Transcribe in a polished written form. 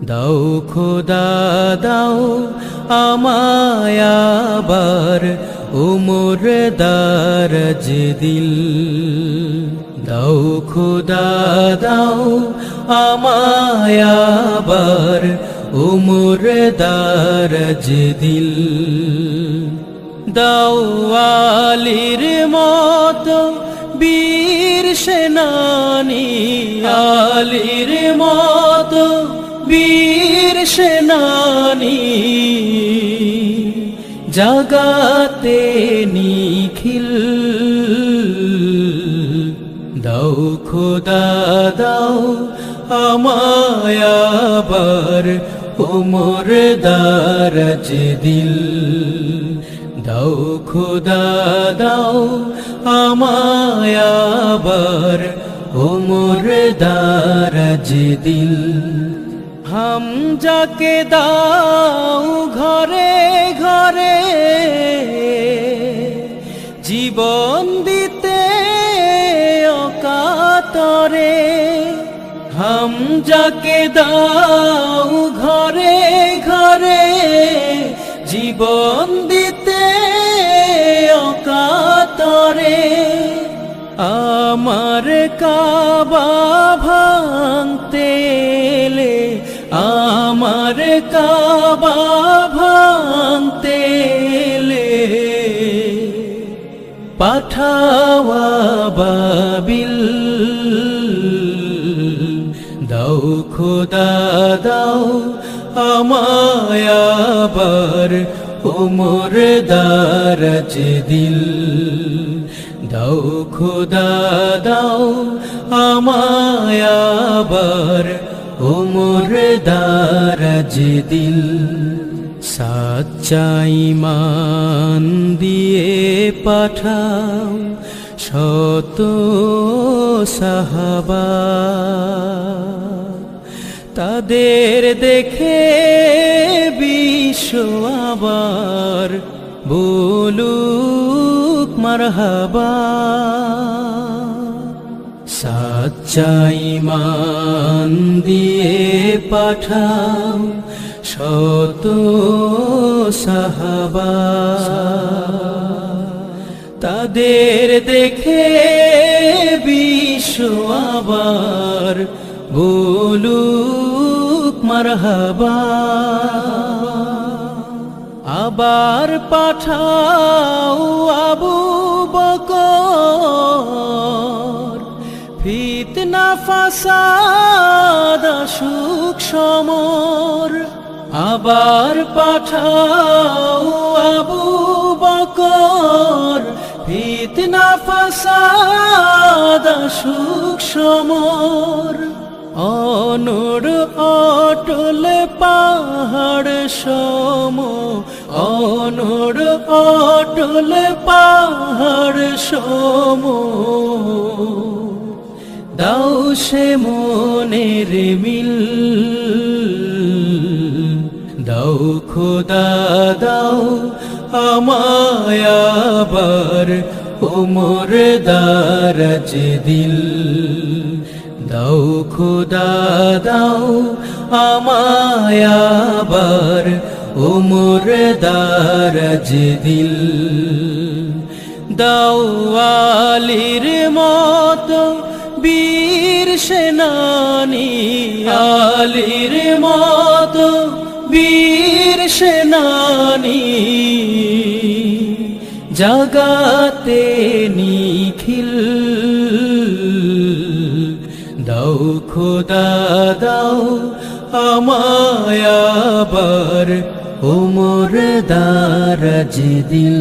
দাও খোদা দাও আমায় আবার উমর দারাজ দিল। দাও খোদা দাও আমায় আবার উমর দারাজ দিল। দাও আলীর মতো বীর সেনানী, আলীর মতো বীর সেনানী, জাগাতে নিখিল। দাও খোদা দাও আমায় আবার উমর দারাজ দিল। দাও খোদা দাও আমায় আবার উমর দারাজ দিল। হামজাকে দাও ঘরে ঘরে জীবন দিতে অকাতরে। হামজাকে দাও ঘরে ঘরে জীবন দিতে অকাতরে। আমার কাবা ভাঙতে এলে, আমার কাবা ভাঙতে এলে, পাঠাওয়া বাবিল। দাও খোদা দাও আমায় আবার উমর দারাজ দিল। দাও খোদা দাও আমায় আবার উমর দারাজ দিল। সাচ্চা ঈমান দিয়ে পাঠাও শত সাহাবা, তাদের দেখে বিশ্ব আবার বলুক মারহাবা। সাচ্চা ঈমান দিয়ে পাঠাও শত সাহাবা, তাদের দেখে বিশ্ব আবার বলুক মারহাবা। আবার পাঠাও আবু বকর, ফিতনা ফাসাদ সুখ সমর। আবার পাঠাও আবু বকর, ফিতনা ফাসাদ সুখ সমর। অনর অটল পাহাড় সম, অনর অটল পাহাড় সম। দাও সে মনের মিল। দাও খোদা দাও আমায় আবার উমর দারাজ দিল। দাও খোদা দাও আমায় আবার উমর দারাজ দিল। দাও আলীর মতো বীর সেনানী, আলীর মতো বীর সেনানী, জাগাতে নিখিল। দাও খোদা দাও আমায় আবার উমর দারাজ দিল।